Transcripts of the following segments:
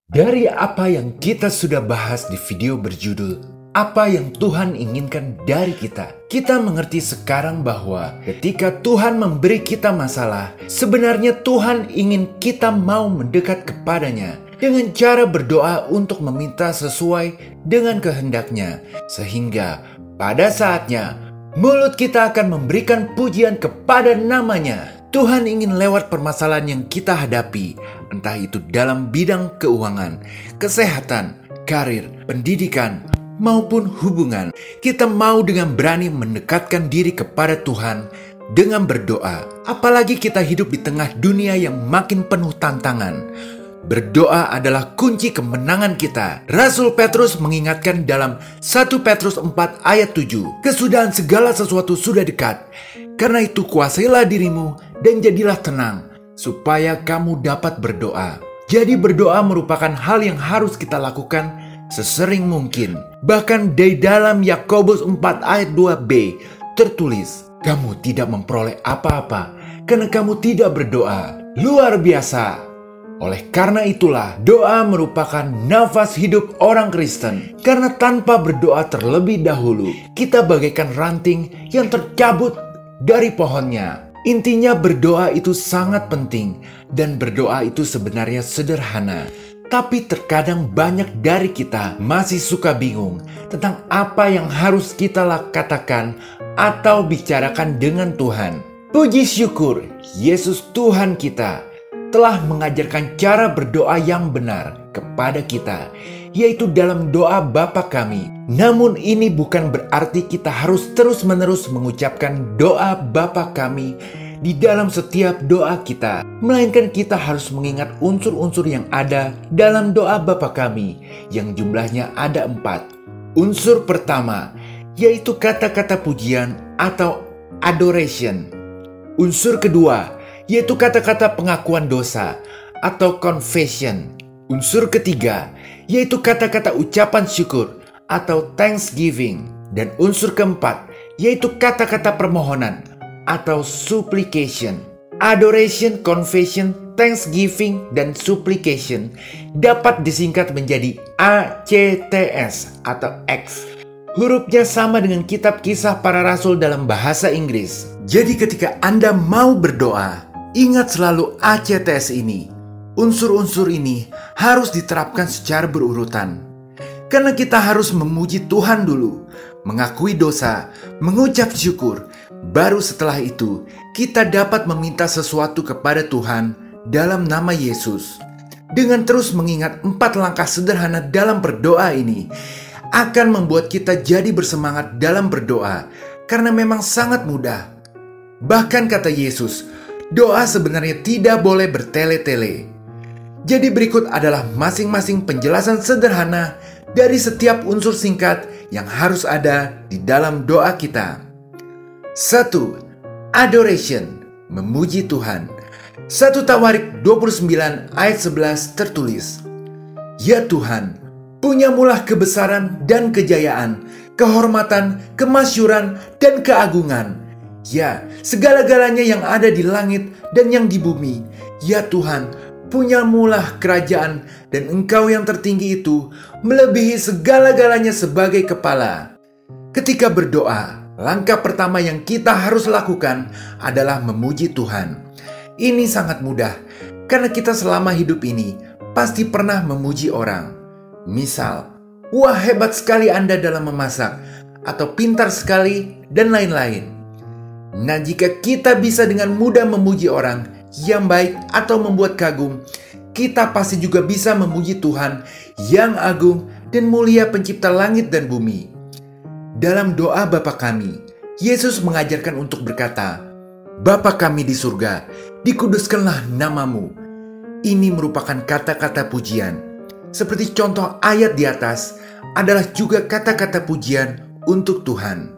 Dari apa yang kita sudah bahas di video berjudul Apa yang Tuhan inginkan dari kita, kita mengerti sekarang bahwa ketika Tuhan memberi kita masalah, sebenarnya Tuhan ingin kita mau mendekat kepadanya dengan cara berdoa untuk meminta sesuai dengan kehendaknya, sehingga pada saatnya mulut kita akan memberikan pujian kepada namanya. Tuhan ingin lewat permasalahan yang kita hadapi, entah itu dalam bidang keuangan, kesehatan, karir, pendidikan, maupun hubungan. Kita mau dengan berani mendekatkan diri kepada Tuhan dengan berdoa. Apalagi kita hidup di tengah dunia yang makin penuh tantangan. Berdoa adalah kunci kemenangan kita. Rasul Petrus mengingatkan dalam 1 Petrus 4 ayat 7, kesudahan segala sesuatu sudah dekat. Karena itu kuasailah dirimu dan jadilah tenang, supaya kamu dapat berdoa. Jadi berdoa merupakan hal yang harus kita lakukan sesering mungkin. Bahkan di dalam Yakobus 4 ayat 2b tertulis, kamu tidak memperoleh apa-apa karena kamu tidak berdoa. Luar biasa. Oleh karena itulah, doa merupakan nafas hidup orang Kristen. Karena tanpa berdoa terlebih dahulu, kita bagaikan ranting yang tercabut dari pohonnya. Intinya berdoa itu sangat penting, dan berdoa itu sebenarnya sederhana. Tapi terkadang banyak dari kita masih suka bingung tentang apa yang harus kita katakan atau bicarakan dengan Tuhan. Puji syukur, Yesus Tuhan kita telah mengajarkan cara berdoa yang benar kepada kita, yaitu dalam doa Bapa kami. Namun ini bukan berarti kita harus terus-menerus mengucapkan doa Bapa kami di dalam setiap doa kita, melainkan kita harus mengingat unsur-unsur yang ada dalam doa Bapa kami, yang jumlahnya ada 4. Unsur pertama, yaitu kata-kata pujian atau adoration. Unsur kedua, yaitu kata-kata pengakuan dosa atau confession. Unsur ketiga, yaitu kata-kata ucapan syukur atau thanksgiving. Dan unsur keempat, yaitu kata-kata permohonan atau supplication. Adoration, confession, thanksgiving, dan supplication dapat disingkat menjadi ACTS atau X. Hurufnya sama dengan kitab Kisah Para Rasul dalam bahasa Inggris. Jadi ketika Anda mau berdoa, ingat selalu ACTS ini. Unsur-unsur ini harus diterapkan secara berurutan. Karena kita harus memuji Tuhan dulu, mengakui dosa, mengucap syukur. Baru setelah itu, kita dapat meminta sesuatu kepada Tuhan dalam nama Yesus. Dengan terus mengingat 4 langkah sederhana dalam berdoa ini, akan membuat kita jadi bersemangat dalam berdoa. Karena memang sangat mudah. Bahkan kata Yesus, doa sebenarnya tidak boleh bertele-tele. Jadi berikut adalah masing-masing penjelasan sederhana dari setiap unsur singkat yang harus ada di dalam doa kita. 1. Adoration, memuji Tuhan. 1 Tawarik 29 ayat 11 tertulis, ya Tuhan, punyamulah kebesaran dan kejayaan, kehormatan, kemasyuran, dan keagungan. Ya, segala-galanya yang ada di langit dan yang di bumi. Ya Tuhan, punyamulah kerajaan, dan Engkau yang tertinggi itu melebihi segala-galanya sebagai kepala. Ketika berdoa, langkah pertama yang kita harus lakukan adalah memuji Tuhan. Ini sangat mudah, karena kita selama hidup ini pasti pernah memuji orang. Misal, wah hebat sekali Anda dalam memasak, atau pintar sekali, dan lain-lain. Nah, jika kita bisa dengan mudah memuji orang yang baik atau membuat kagum, kita pasti juga bisa memuji Tuhan yang agung dan mulia, pencipta langit dan bumi. Dalam doa Bapa kami, Yesus mengajarkan untuk berkata, Bapa kami di surga, dikuduskanlah namamu. Ini merupakan kata-kata pujian. Seperti contoh ayat di atas adalah juga kata-kata pujian untuk Tuhan.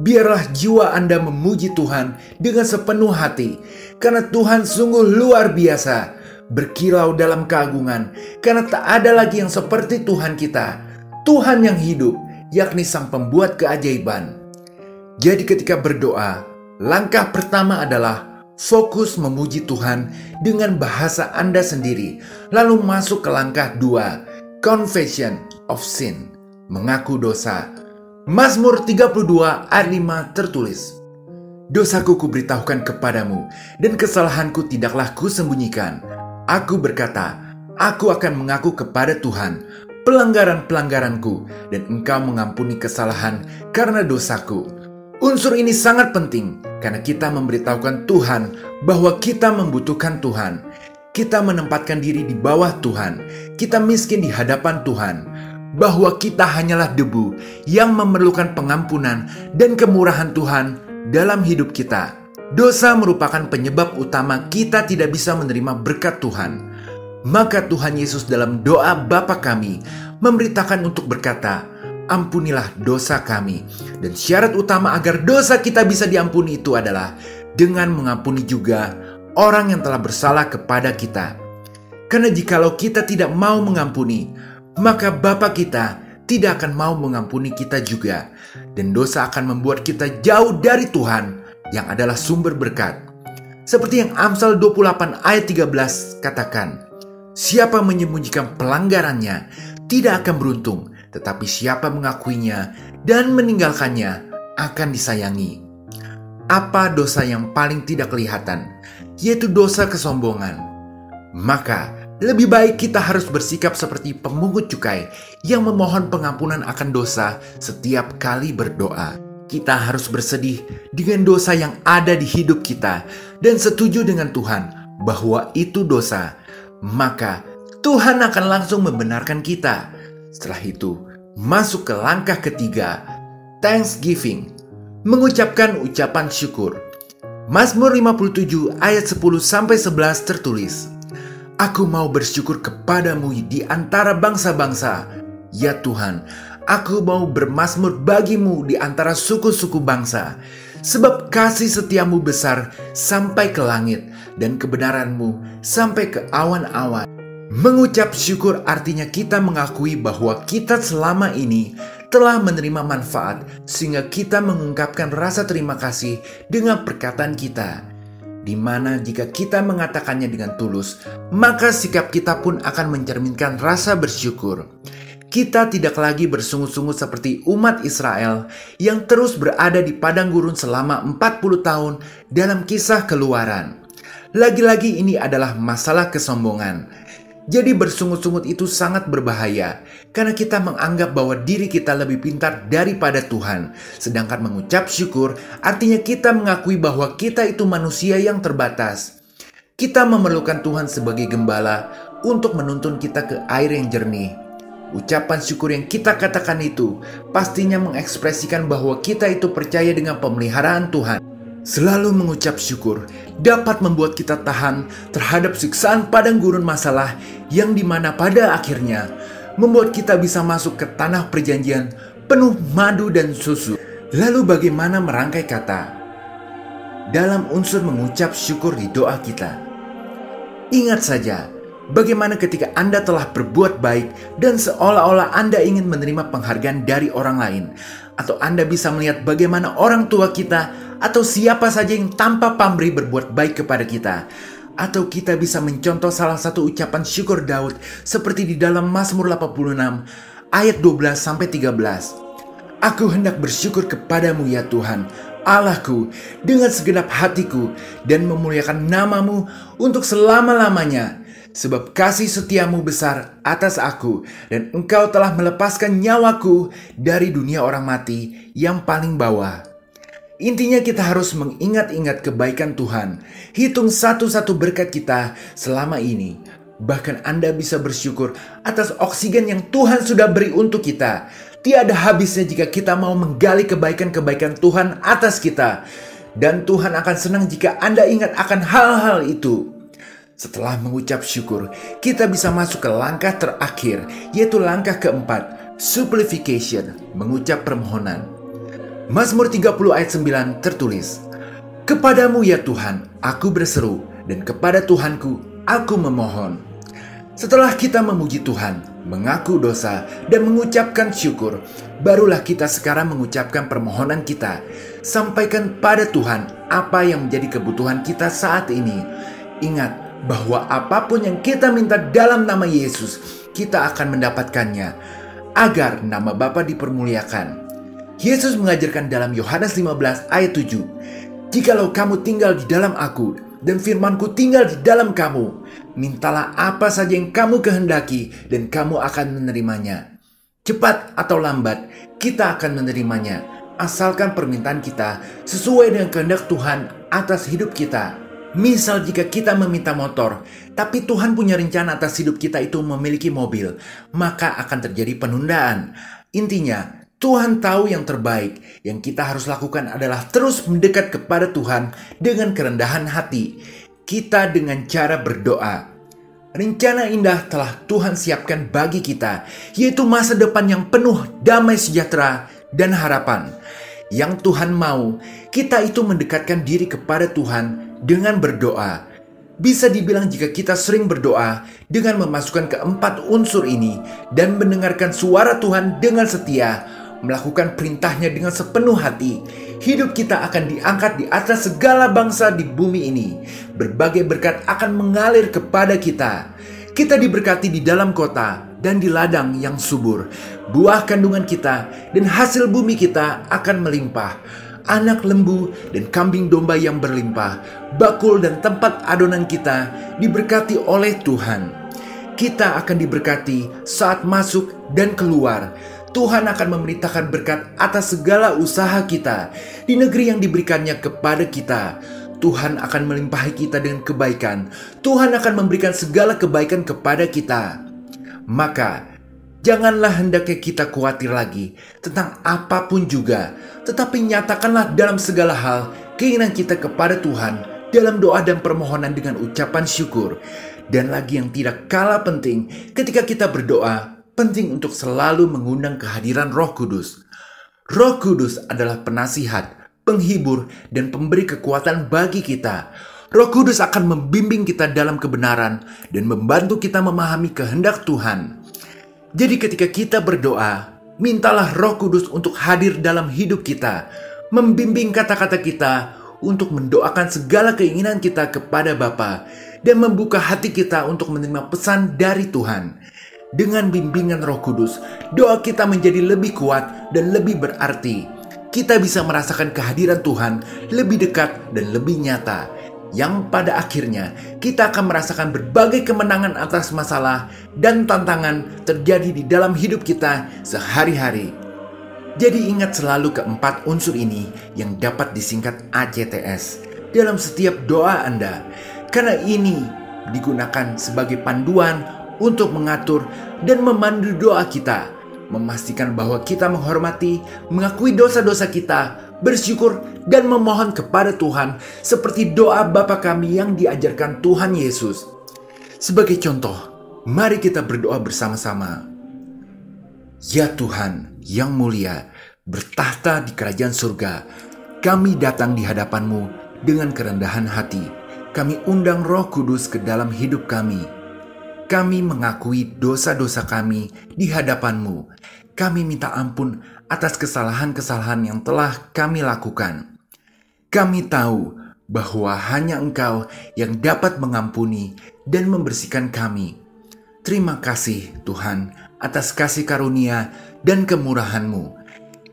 Biarlah jiwa Anda memuji Tuhan dengan sepenuh hati, karena Tuhan sungguh luar biasa, berkilau dalam keagungan, karena tak ada lagi yang seperti Tuhan kita, Tuhan yang hidup, yakni Sang Pembuat keajaiban. Jadi ketika berdoa, langkah pertama adalah Fokus memuji Tuhan dengan bahasa Anda sendiri. Lalu masuk ke langkah 2, Confession of Sin, mengaku dosa. Mazmur 32 ayat 5 tertulis, "Dosaku kuberitahukan kepadamu, dan kesalahanku tidaklah kusembunyikan. Aku berkata, aku akan mengaku kepada Tuhan pelanggaran-pelanggaranku, dan Engkau mengampuni kesalahan karena dosaku." Unsur ini sangat penting karena kita memberitahukan Tuhan bahwa kita membutuhkan Tuhan. Kita menempatkan diri di bawah Tuhan. Kita miskin di hadapan Tuhan. Bahwa kita hanyalah debu yang memerlukan pengampunan dan kemurahan Tuhan dalam hidup kita. Dosa merupakan penyebab utama kita tidak bisa menerima berkat Tuhan. Maka Tuhan Yesus dalam doa Bapa kami memberitakan untuk berkata, "Ampunilah dosa kami." Dan syarat utama agar dosa kita bisa diampuni itu adalah dengan mengampuni juga orang yang telah bersalah kepada kita. Karena jikalau kita tidak mau mengampuni, maka Bapa kita tidak akan mau mengampuni kita juga. Dan dosa akan membuat kita jauh dari Tuhan yang adalah sumber berkat. Seperti yang Amsal 28 ayat 13 katakan, "Siapa menyembunyikan pelanggarannya tidak akan beruntung, tetapi siapa mengakuinya dan meninggalkannya akan disayangi." Apa dosa yang paling tidak kelihatan? Yaitu dosa kesombongan. Maka lebih baik kita harus bersikap seperti pemungut cukai yang memohon pengampunan akan dosa setiap kali berdoa. Kita harus bersedih dengan dosa yang ada di hidup kita dan setuju dengan Tuhan bahwa itu dosa. Maka Tuhan akan langsung membenarkan kita. Setelah itu, masuk ke langkah ketiga, Thanksgiving, mengucapkan ucapan syukur. Mazmur 57 ayat 10-11 tertulis, "Aku mau bersyukur kepadamu di antara bangsa-bangsa. Ya Tuhan, aku mau bermazmur bagimu di antara suku-suku bangsa. Sebab kasih setiamu besar sampai ke langit, dan kebenaranmu sampai ke awan-awan." Mengucap syukur artinya kita mengakui bahwa kita selama ini telah menerima manfaat, sehingga kita mengungkapkan rasa terima kasih dengan perkataan kita. Di mana jika kita mengatakannya dengan tulus, maka sikap kita pun akan mencerminkan rasa bersyukur. Kita tidak lagi bersungut-sungut seperti umat Israel yang terus berada di padang gurun selama 40 tahun dalam kisah Keluaran. Lagi-lagi ini adalah masalah kesombongan. Jadi bersungut-sungut itu sangat berbahaya karena kita menganggap bahwa diri kita lebih pintar daripada Tuhan. Sedangkan mengucap syukur artinya kita mengakui bahwa kita itu manusia yang terbatas. Kita memerlukan Tuhan sebagai gembala untuk menuntun kita ke air yang jernih. Ucapan syukur yang kita katakan itu pastinya mengekspresikan bahwa kita itu percaya dengan pemeliharaan Tuhan. Selalu mengucap syukur dapat membuat kita tahan terhadap siksaan padang gurun masalah yang dimana pada akhirnya membuat kita bisa masuk ke tanah perjanjian penuh madu dan susu. Lalu bagaimana merangkai kata dalam unsur mengucap syukur di doa kita? Ingat saja bagaimana ketika Anda telah berbuat baik dan seolah-olah Anda ingin menerima penghargaan dari orang lain. Atau Anda bisa melihat bagaimana orang tua kita atau siapa saja yang tanpa pamrih berbuat baik kepada kita. Atau kita bisa mencontoh salah satu ucapan syukur Daud seperti di dalam Mazmur 86 ayat 12-13. "Aku hendak bersyukur kepadamu ya Tuhan, Allahku, dengan segenap hatiku dan memuliakan namamu untuk selama-lamanya. Sebab kasih setiamu besar atas aku, dan Engkau telah melepaskan nyawaku dari dunia orang mati yang paling bawah." Intinya kita harus mengingat-ingat kebaikan Tuhan. Hitung satu-satu berkat kita selama ini. Bahkan Anda bisa bersyukur atas oksigen yang Tuhan sudah beri untuk kita. Tiada habisnya jika kita mau menggali kebaikan-kebaikan Tuhan atas kita. Dan Tuhan akan senang jika Anda ingat akan hal-hal itu. Setelah mengucap syukur, kita bisa masuk ke langkah terakhir, yaitu langkah keempat, supplication, mengucap permohonan. Mazmur 30 ayat 9 tertulis, "Kepadamu ya Tuhan, aku berseru, dan kepada Tuhanku, aku memohon." Setelah kita memuji Tuhan, mengaku dosa, dan mengucapkan syukur, barulah kita sekarang mengucapkan permohonan kita. Sampaikan pada Tuhan apa yang menjadi kebutuhan kita saat ini. Ingat bahwa apapun yang kita minta dalam nama Yesus, kita akan mendapatkannya, agar nama Bapa dipermuliakan. Yesus mengajarkan dalam Yohanes 15 ayat 7, "Jikalau kamu tinggal di dalam aku, dan firman-Ku tinggal di dalam kamu, mintalah apa saja yang kamu kehendaki, dan kamu akan menerimanya." Cepat atau lambat, kita akan menerimanya, asalkan permintaan kita sesuai dengan kehendak Tuhan atas hidup kita. Misal jika kita meminta motor, tapi Tuhan punya rencana atas hidup kita itu memiliki mobil, maka akan terjadi penundaan. Intinya, Tuhan tahu yang terbaik. Yang kita harus lakukan adalah terus mendekat kepada Tuhan dengan kerendahan hati. Kita dengan cara berdoa. Rencana indah telah Tuhan siapkan bagi kita, yaitu masa depan yang penuh damai sejahtera dan harapan. Yang Tuhan mau, kita itu mendekatkan diri kepada Tuhan dengan berdoa. Bisa dibilang jika kita sering berdoa dengan memasukkan keempat unsur ini dan mendengarkan suara Tuhan dengan setia, melakukan perintahnya dengan sepenuh hati, hidup kita akan diangkat di atas segala bangsa di bumi ini. Berbagai berkat akan mengalir kepada kita. Kita diberkati di dalam kota dan di ladang yang subur. Buah kandungan kita dan hasil bumi kita akan melimpah. Anak lembu dan kambing domba yang berlimpah, bakul dan tempat adonan kita diberkati oleh Tuhan. Kita akan diberkati saat masuk dan keluar. Tuhan akan memerintahkan berkat atas segala usaha kita di negeri yang diberikannya kepada kita. Tuhan akan melimpahi kita dengan kebaikan. Tuhan akan memberikan segala kebaikan kepada kita. Maka, janganlah hendaknya kita khawatir lagi tentang apapun juga, tetapi nyatakanlah dalam segala hal keinginan kita kepada Tuhan dalam doa dan permohonan dengan ucapan syukur. Dan lagi yang tidak kalah penting, ketika kita berdoa, penting untuk selalu mengundang kehadiran Roh Kudus. Roh Kudus adalah penasihat, penghibur, dan pemberi kekuatan bagi kita. Roh Kudus akan membimbing kita dalam kebenaran dan membantu kita memahami kehendak Tuhan. Jadi ketika kita berdoa, mintalah Roh Kudus untuk hadir dalam hidup kita, membimbing kata-kata kita untuk mendoakan segala keinginan kita kepada Bapa, dan membuka hati kita untuk menerima pesan dari Tuhan. Dengan bimbingan Roh Kudus, doa kita menjadi lebih kuat dan lebih berarti. Kita bisa merasakan kehadiran Tuhan lebih dekat dan lebih nyata, yang pada akhirnya kita akan merasakan berbagai kemenangan atas masalah dan tantangan terjadi di dalam hidup kita sehari-hari. Jadi ingat selalu keempat unsur ini yang dapat disingkat ACTS dalam setiap doa Anda, karena ini digunakan sebagai panduan untuk mengatur dan memandu doa kita, memastikan bahwa kita menghormati, mengakui dosa-dosa kita, bersyukur, dan memohon kepada Tuhan seperti doa Bapa kami yang diajarkan Tuhan Yesus. Sebagai contoh, mari kita berdoa bersama-sama. Ya Tuhan yang mulia, bertahta di kerajaan surga, kami datang di hadapan-Mu dengan kerendahan hati. Kami undang Roh Kudus ke dalam hidup kami. Kami mengakui dosa-dosa kami di hadapan-Mu. Kami minta ampun atas kesalahan-kesalahan yang telah kami lakukan. Kami tahu bahwa hanya Engkau yang dapat mengampuni dan membersihkan kami. Terima kasih Tuhan atas kasih karunia dan kemurahan-Mu.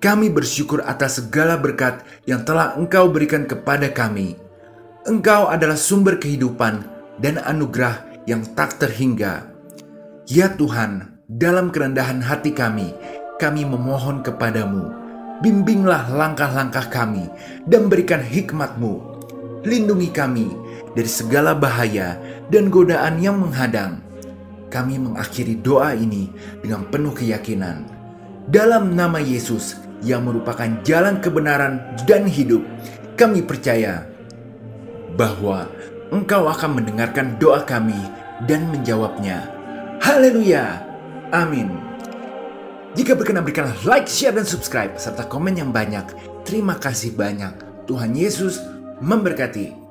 Kami bersyukur atas segala berkat yang telah Engkau berikan kepada kami. Engkau adalah sumber kehidupan dan anugerah yang tak terhingga. Ya Tuhan, dalam kerendahan hati kami memohon kepadamu. Bimbinglah langkah-langkah kami dan berikan hikmat-Mu. Lindungi kami dari segala bahaya dan godaan yang menghadang. Kami mengakhiri doa ini dengan penuh keyakinan. Dalam nama Yesus yang merupakan jalan kebenaran dan hidup, kami percaya bahwa Engkau akan mendengarkan doa kami dan menjawabnya. Haleluya! Amin. Jika berkenan berikanlah like, share, dan subscribe serta komen yang banyak. Terima kasih banyak. Tuhan Yesus memberkati.